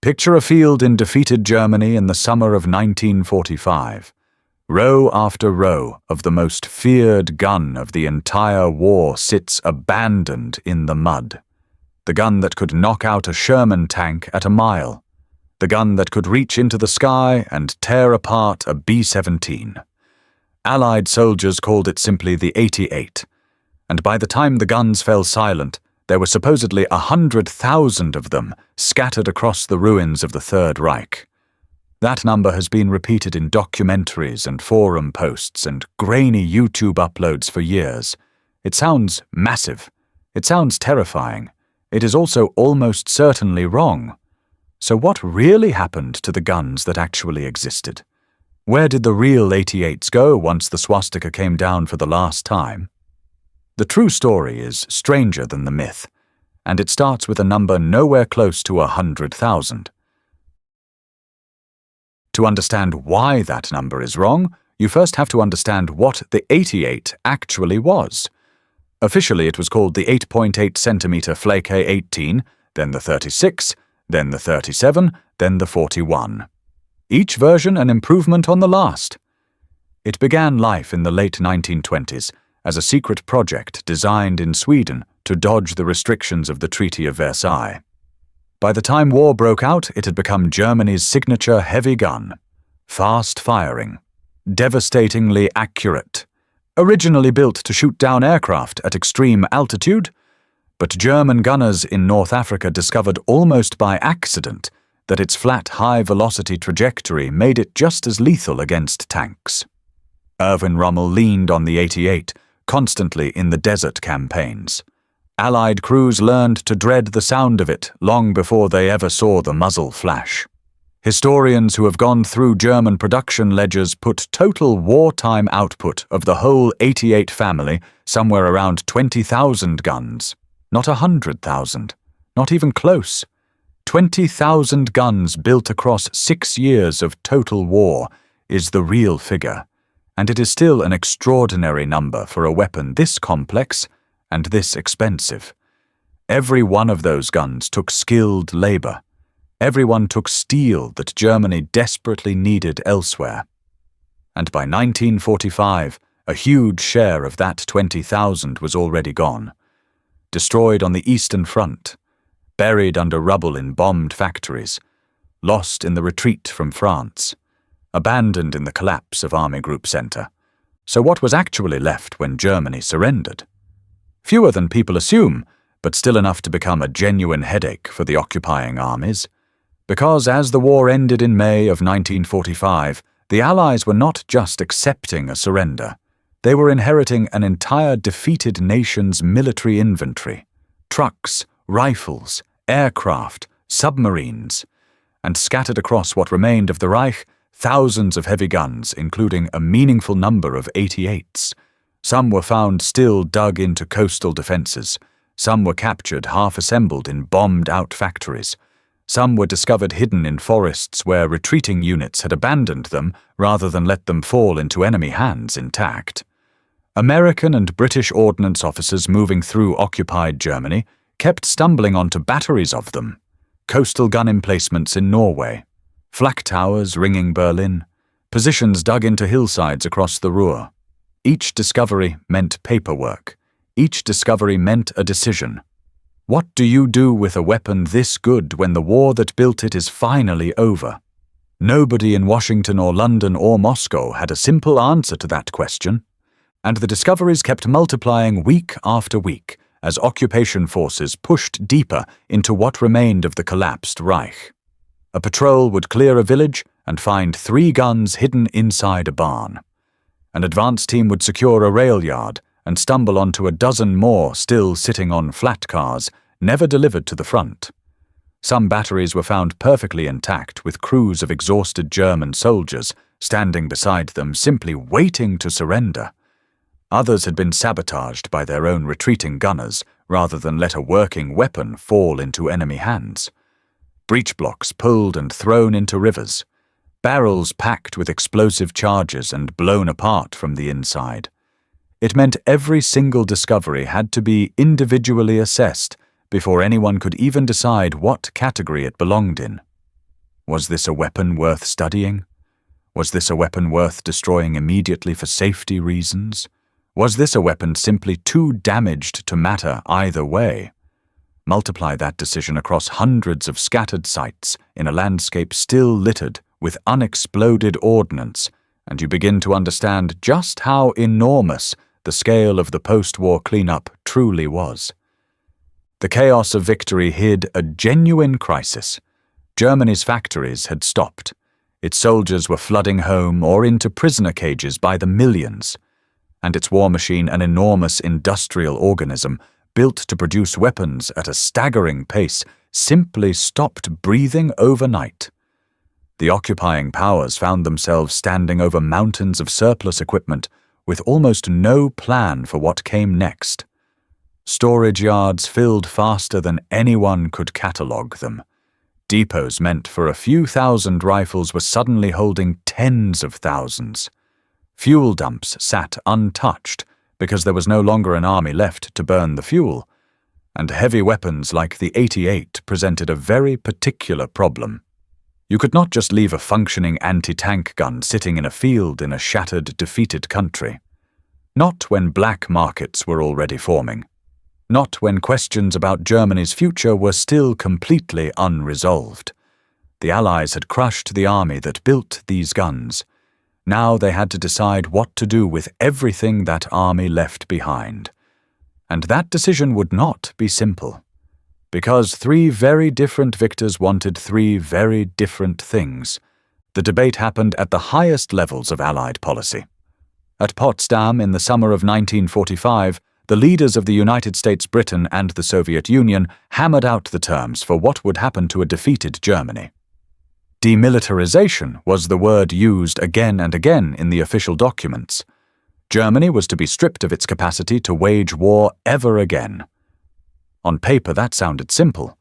Picture a field in defeated Germany in the summer of 1945. Row after row of the most feared gun of the entire war sits abandoned in the mud. The gun that could knock out a Sherman tank at a mile. The gun that could reach into the sky and tear apart a B-17. Allied soldiers called it simply the 88. And by the time the guns fell silent, there were supposedly 100,000 of them scattered across the ruins of the Third Reich. That number has been repeated in documentaries and forum posts and grainy YouTube uploads for years. It sounds massive. It sounds terrifying. It is also almost certainly wrong. So what really happened to the guns that actually existed? Where did the real 88s go once the swastika came down for the last time? The true story is stranger than the myth, and it starts with a number nowhere close to 100,000. To understand why that number is wrong, you first have to understand what the 88 actually was. Officially, it was called the 8.8 centimeter Flak 18, then the 36, then the 37, then the 41. Each version an improvement on the last. It began life in the late 1920s as a secret project designed in Sweden to dodge the restrictions of the Treaty of Versailles. By the time war broke out, it had become Germany's signature heavy gun. Fast-firing, devastatingly accurate. Originally built to shoot down aircraft at extreme altitude, but German gunners in North Africa discovered almost by accident that its flat high-velocity trajectory made it just as lethal against tanks. Erwin Rommel leaned on the 88, constantly in the desert campaigns. Allied crews learned to dread the sound of it long before they ever saw the muzzle flash. Historians who have gone through German production ledgers put total wartime output of the whole 88 family somewhere around 20,000 guns. Not 100,000. Not even close. 20,000 guns built across 6 years of total war is the real figure, and it is still an extraordinary number for a weapon this complex and this expensive. Every one of those guns took skilled labor. Everyone took steel that Germany desperately needed elsewhere. And by 1945, a huge share of that 20,000 was already gone. Destroyed on the Eastern Front, buried under rubble in bombed factories, lost in the retreat from France, abandoned in the collapse of Army Group Center. So what was actually left when Germany surrendered? Fewer than people assume, but still enough to become a genuine headache for the occupying armies. Because as the war ended in May of 1945, the Allies were not just accepting a surrender. They were inheriting an entire defeated nation's military inventory. Trucks, rifles, aircraft, submarines, and scattered across what remained of the Reich, thousands of heavy guns, including a meaningful number of 88s. Some were found still dug into coastal defenses. Some were captured half-assembled in bombed-out factories. Some were discovered hidden in forests where retreating units had abandoned them rather than let them fall into enemy hands intact. American and British ordnance officers moving through occupied Germany kept stumbling onto batteries of them. Coastal gun emplacements in Norway, flak towers ringing Berlin, positions dug into hillsides across the Ruhr. Each discovery meant paperwork. Each discovery meant a decision. What do you do with a weapon this good when the war that built it is finally over? Nobody in Washington or London or Moscow had a simple answer to that question, and the discoveries kept multiplying week after week as occupation forces pushed deeper into what remained of the collapsed Reich. A patrol would clear a village and find 3 guns hidden inside a barn. An advance team would secure a rail yard and stumble onto a dozen more still sitting on flat cars, never delivered to the front. Some batteries were found perfectly intact, with crews of exhausted German soldiers standing beside them simply waiting to surrender. Others had been sabotaged by their own retreating gunners rather than let a working weapon fall into enemy hands. Breech blocks pulled and thrown into rivers. Barrels packed with explosive charges and blown apart from the inside. It meant every single discovery had to be individually assessed before anyone could even decide what category it belonged in. Was this a weapon worth studying? Was this a weapon worth destroying immediately for safety reasons? Was this a weapon simply too damaged to matter either way? Multiply that decision across hundreds of scattered sites in a landscape still littered with unexploded ordnance, and you begin to understand just how enormous the scale of the post-war cleanup truly was. The chaos of victory hid a genuine crisis. Germany's factories had stopped. Its soldiers were flooding home or into prisoner cages by the millions, and its war machine, an enormous industrial organism built to produce weapons at a staggering pace, simply stopped breathing overnight. The occupying powers found themselves standing over mountains of surplus equipment with almost no plan for what came next. Storage yards filled faster than anyone could catalogue them. Depots meant for a few thousand rifles were suddenly holding tens of thousands. Fuel dumps sat untouched because there was no longer an army left to burn the fuel, and heavy weapons like the 88 presented a very particular problem. You could not just leave a functioning anti-tank gun sitting in a field in a shattered, defeated country. Not when black markets were already forming. Not when questions about Germany's future were still completely unresolved. The Allies had crushed the army that built these guns. Now they had to decide what to do with everything that army left behind. And that decision would not be simple, because three very different victors wanted three very different things. The debate happened at the highest levels of Allied policy. At Potsdam in the summer of 1945, the leaders of the United States, Britain, and the Soviet Union hammered out the terms for what would happen to a defeated Germany. Demilitarization was the word used again and again in the official documents. Germany was to be stripped of its capacity to wage war ever again. On paper, that sounded simple.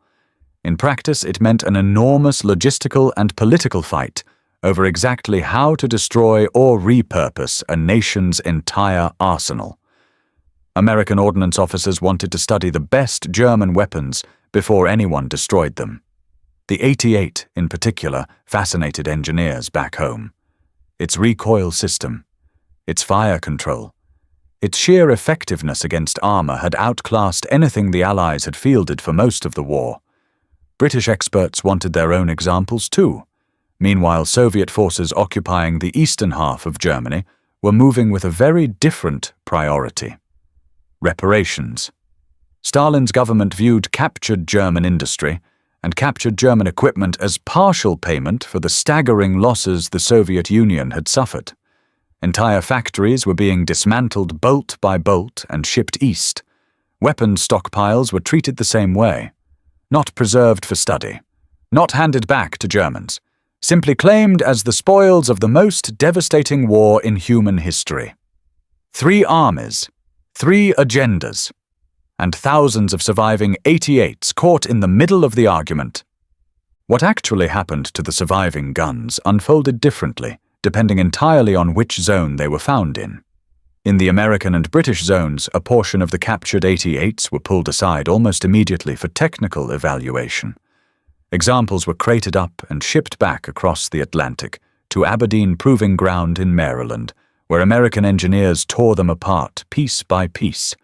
In practice, it meant an enormous logistical and political fight over exactly how to destroy or repurpose a nation's entire arsenal. American ordnance officers wanted to study the best German weapons before anyone destroyed them. The 88, in particular, fascinated engineers back home. Its recoil system, its fire control, its sheer effectiveness against armor had outclassed anything the Allies had fielded for most of the war. British experts wanted their own examples too. Meanwhile, Soviet forces occupying the eastern half of Germany were moving with a very different priority. Reparations. Stalin's government viewed captured German industry and captured German equipment as partial payment for the staggering losses the Soviet Union had suffered. Entire factories were being dismantled bolt by bolt and shipped east. Weapons stockpiles were treated the same way. Not preserved for study. Not handed back to Germans. Simply claimed as the spoils of the most devastating war in human history. 3 armies, 3 agendas, and thousands of surviving 88s caught in the middle of the argument. What actually happened to the surviving guns unfolded differently, depending entirely on which zone they were found in. In the American and British zones, a portion of the captured 88s were pulled aside almost immediately for technical evaluation. Examples were crated up and shipped back across the Atlantic to Aberdeen Proving Ground in Maryland, where American engineers tore them apart piece by piece.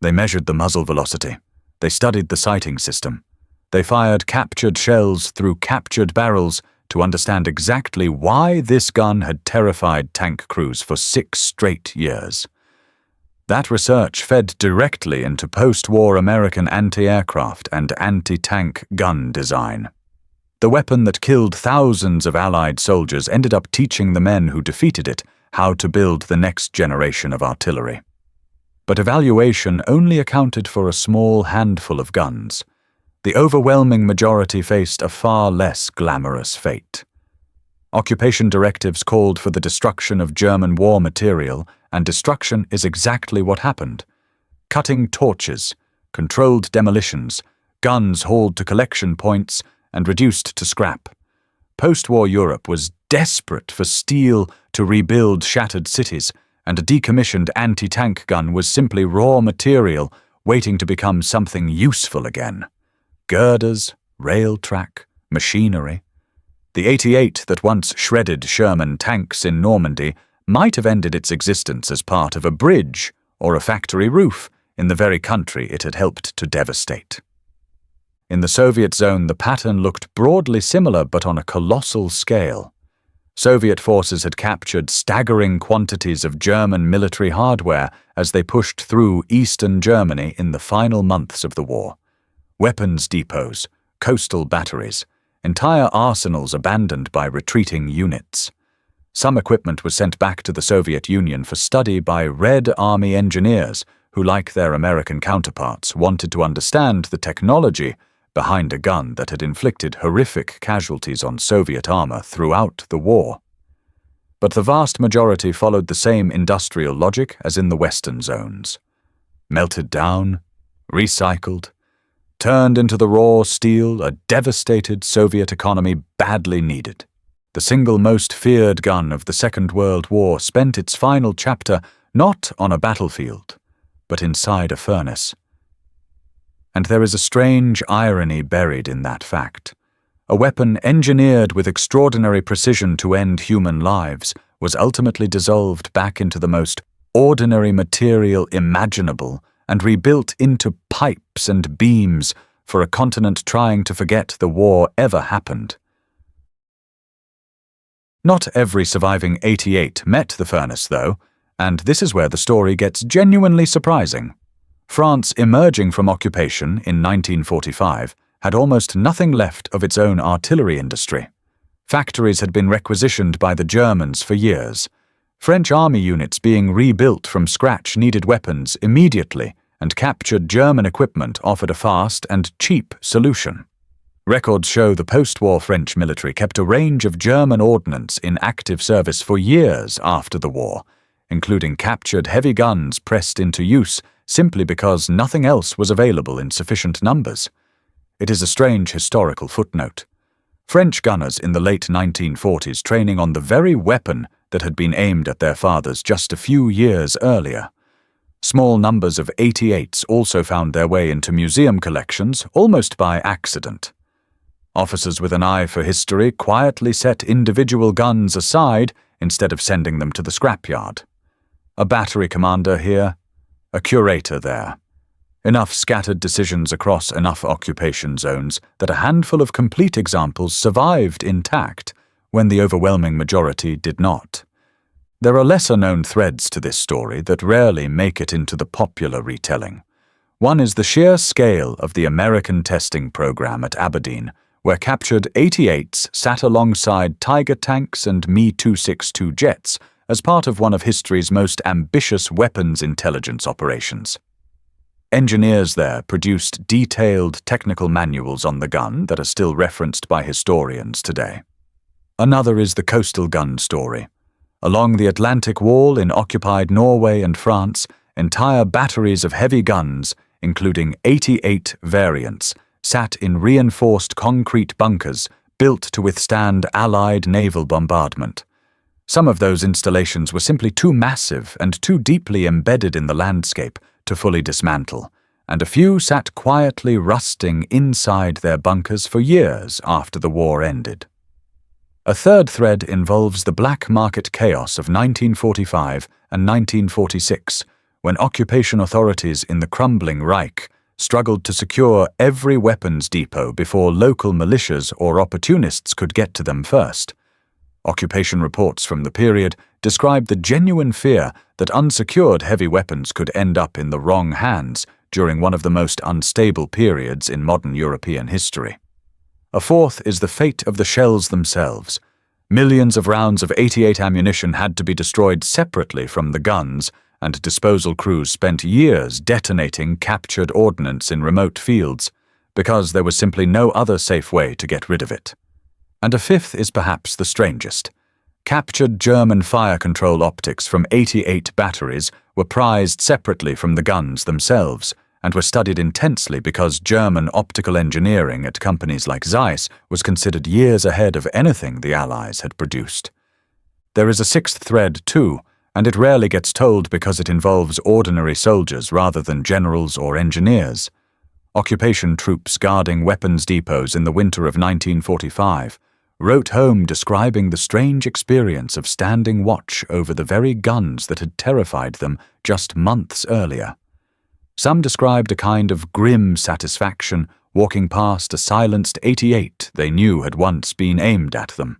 They measured the muzzle velocity. They studied the sighting system. They fired captured shells through captured barrels to understand exactly why this gun had terrified tank crews for 6 straight years. That research fed directly into post-war American anti-aircraft and anti-tank gun design. The weapon that killed thousands of Allied soldiers ended up teaching the men who defeated it how to build the next generation of artillery. But evaluation only accounted for a small handful of guns. The overwhelming majority faced a far less glamorous fate. Occupation directives called for the destruction of German war material, and destruction is exactly what happened. Cutting torches, controlled demolitions, guns hauled to collection points and reduced to scrap. Post-war Europe was desperate for steel to rebuild shattered cities, and a decommissioned anti-tank gun was simply raw material waiting to become something useful again. Girders, rail track, machinery. The 88 that once shredded Sherman tanks in Normandy might have ended its existence as part of a bridge or a factory roof in the very country it had helped to devastate. In the Soviet zone, the pattern looked broadly similar but on a colossal scale. Soviet forces had captured staggering quantities of German military hardware as they pushed through eastern Germany in the final months of the war. Weapons depots, coastal batteries, entire arsenals abandoned by retreating units. Some equipment was sent back to the Soviet Union for study by Red Army engineers who, like their American counterparts, wanted to understand the technology behind a gun that had inflicted horrific casualties on Soviet armor throughout the war. But the vast majority followed the same industrial logic as in the Western zones. Melted down, recycled, turned into the raw steel a devastated Soviet economy badly needed. The single most feared gun of the Second World War spent its final chapter not on a battlefield, but inside a furnace. And there is a strange irony buried in that fact. A weapon engineered with extraordinary precision to end human lives was ultimately dissolved back into the most ordinary material imaginable and rebuilt into pipes and beams for a continent trying to forget the war ever happened. Not every surviving 88 met the furnace, though, and this is where the story gets genuinely surprising. France, emerging from occupation in 1945, had almost nothing left of its own artillery industry. Factories had been requisitioned by the Germans for years. French army units being rebuilt from scratch needed weapons immediately, and captured German equipment offered a fast and cheap solution. Records show the post-war French military kept a range of German ordnance in active service for years after the war, including captured heavy guns pressed into use simply because nothing else was available in sufficient numbers. It is a strange historical footnote. French gunners in the late 1940s training on the very weapon that had been aimed at their fathers just a few years earlier. Small numbers of 88s also found their way into museum collections almost by accident. Officers with an eye for history quietly set individual guns aside instead of sending them to the scrapyard. A battery commander here, a curator there. Enough scattered decisions across enough occupation zones that a handful of complete examples survived intact when the overwhelming majority did not. There are lesser-known threads to this story that rarely make it into the popular retelling. One is the sheer scale of the American testing program at Aberdeen, where captured 88s sat alongside Tiger tanks and Me-262 jets as part of one of history's most ambitious weapons intelligence operations. Engineers there produced detailed technical manuals on the gun that are still referenced by historians today. Another is the coastal gun story. Along the Atlantic Wall in occupied Norway and France, entire batteries of heavy guns, including 88 variants, sat in reinforced concrete bunkers built to withstand Allied naval bombardment. Some of those installations were simply too massive and too deeply embedded in the landscape to fully dismantle, and a few sat quietly rusting inside their bunkers for years after the war ended. A third thread involves the black market chaos of 1945 and 1946, when occupation authorities in the crumbling Reich struggled to secure every weapons depot before local militias or opportunists could get to them first. Occupation reports from the period describe the genuine fear that unsecured heavy weapons could end up in the wrong hands during one of the most unstable periods in modern European history. A fourth is the fate of the shells themselves. Millions of rounds of 88 ammunition had to be destroyed separately from the guns, and disposal crews spent years detonating captured ordnance in remote fields, because there was simply no other safe way to get rid of it. And a fifth is perhaps the strangest. Captured German fire control optics from 88 batteries were prized separately from the guns themselves, and were studied intensely because German optical engineering at companies like Zeiss was considered years ahead of anything the Allies had produced. There is a sixth thread, too, and it rarely gets told because it involves ordinary soldiers rather than generals or engineers. Occupation troops guarding weapons depots in the winter of 1945, wrote home describing the strange experience of standing watch over the very guns that had terrified them just months earlier. Some described a kind of grim satisfaction walking past a silenced 88 they knew had once been aimed at them.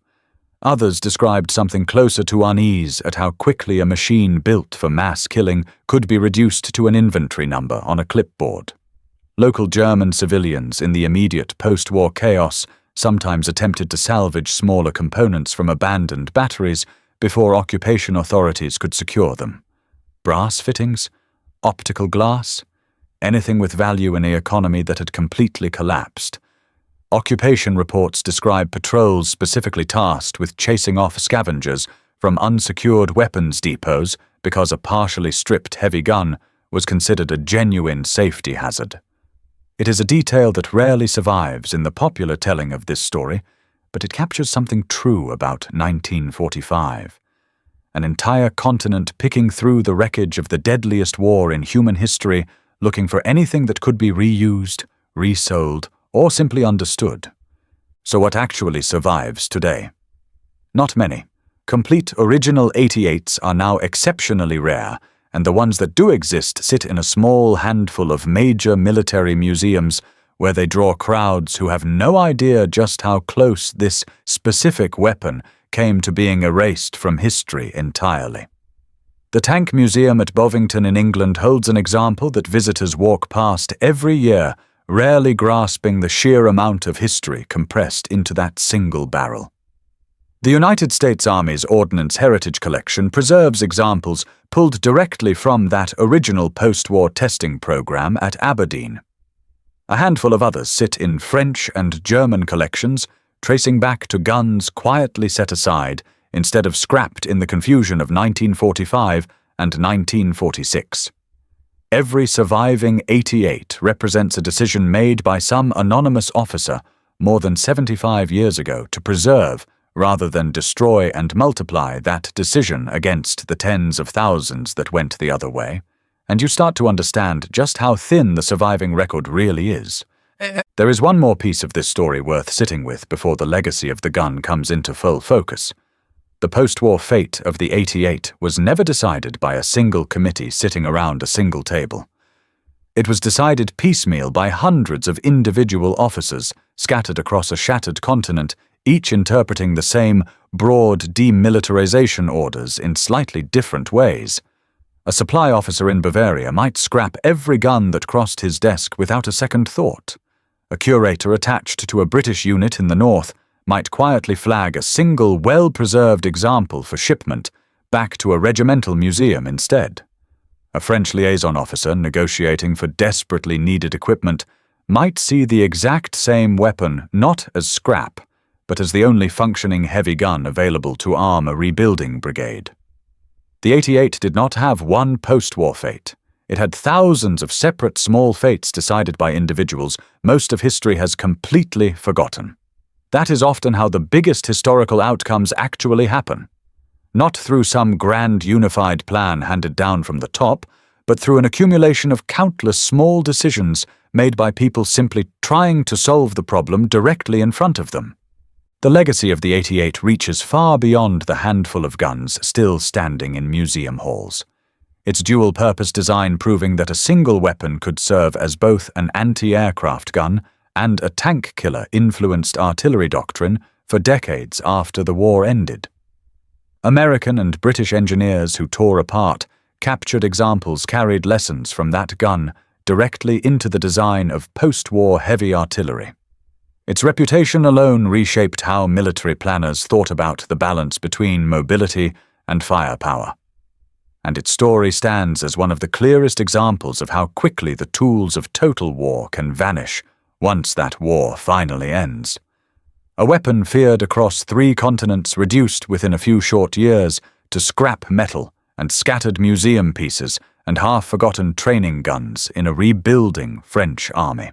Others described something closer to unease at how quickly a machine built for mass killing could be reduced to an inventory number on a clipboard. Local German civilians in the immediate post-war chaos sometimes attempted to salvage smaller components from abandoned batteries before occupation authorities could secure them. Brass fittings, optical glass, anything with value in a economy that had completely collapsed. Occupation reports describe patrols specifically tasked with chasing off scavengers from unsecured weapons depots because a partially stripped heavy gun was considered a genuine safety hazard. It is a detail that rarely survives in the popular telling of this story, but it captures something true about 1945. An entire continent picking through the wreckage of the deadliest war in human history, looking for anything that could be reused, resold, or simply understood. So what actually survives today? Not many. Complete original 88s are now exceptionally rare, and the ones that do exist sit in a small handful of major military museums where they draw crowds who have no idea just how close this specific weapon came to being erased from history entirely. The Tank Museum at Bovington in England holds an example that visitors walk past every year, rarely grasping the sheer amount of history compressed into that single barrel. The United States Army's Ordnance Heritage Collection preserves examples pulled directly from that original post-war testing program at Aberdeen. A handful of others sit in French and German collections, tracing back to guns quietly set aside instead of scrapped in the confusion of 1945 and 1946. Every surviving 88 represents a decision made by some anonymous officer more than 75 years ago to preserve rather than destroy and multiply that decision against the tens of thousands that went the other way, and you start to understand just how thin the surviving record really is. There is one more piece of this story worth sitting with before the legacy of the gun comes into full focus. The post-war fate of the 88 was never decided by a single committee sitting around a single table. It was decided piecemeal by hundreds of individual officers scattered across a shattered continent, each interpreting the same broad demilitarization orders in slightly different ways. A supply officer in Bavaria might scrap every gun that crossed his desk without a second thought. A curator attached to a British unit in the north might quietly flag a single well-preserved example for shipment back to a regimental museum instead. A French liaison officer negotiating for desperately needed equipment might see the exact same weapon not as scrap, but as the only functioning heavy gun available to arm a rebuilding brigade. The 88 did not have one post-war fate. It had thousands of separate small fates decided by individuals most of history has completely forgotten. That is often how the biggest historical outcomes actually happen. Not through some grand unified plan handed down from the top, but through an accumulation of countless small decisions made by people simply trying to solve the problem directly in front of them. The legacy of the 88 reaches far beyond the handful of guns still standing in museum halls. Its dual-purpose design proving that a single weapon could serve as both an anti-aircraft gun and a tank killer influenced artillery doctrine for decades after the war ended. American and British engineers who tore apart captured examples carried lessons from that gun directly into the design of post-war heavy artillery. Its reputation alone reshaped how military planners thought about the balance between mobility and firepower. And its story stands as one of the clearest examples of how quickly the tools of total war can vanish once that war finally ends. A weapon feared across 3 continents reduced within a few short years to scrap metal and scattered museum pieces and half-forgotten training guns in a rebuilding French army.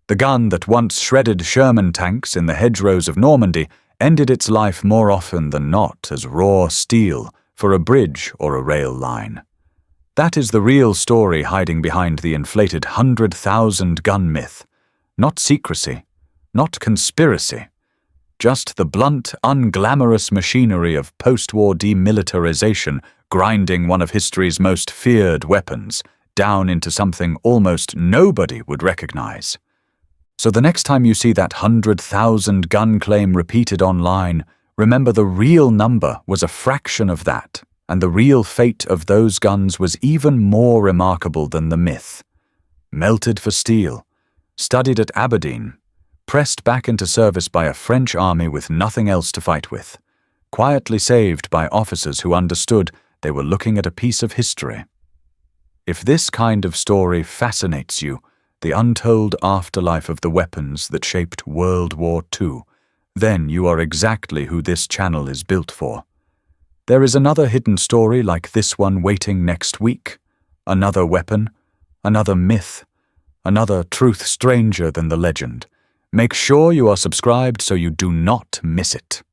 The gun that once shredded Sherman tanks in the hedgerows of Normandy ended its life more often than not as raw steel for a bridge or a rail line. That is the real story hiding behind the inflated 100,000 gun myth. Not secrecy, not conspiracy, just the blunt, unglamorous machinery of post-war demilitarization grinding one of history's most feared weapons down into something almost nobody would recognize. So the next time you see that 100,000 gun claim repeated online, remember the real number was a fraction of that, and the real fate of those guns was even more remarkable than the myth. Melted for steel, studied at Aberdeen, pressed back into service by a French army with nothing else to fight with, quietly saved by officers who understood they were looking at a piece of history. If this kind of story fascinates you, the untold afterlife of the weapons that shaped World War II, then you are exactly who this channel is built for. There is another hidden story like this one waiting next week, another weapon, another myth, another truth stranger than the legend. Make sure you are subscribed so you do not miss it.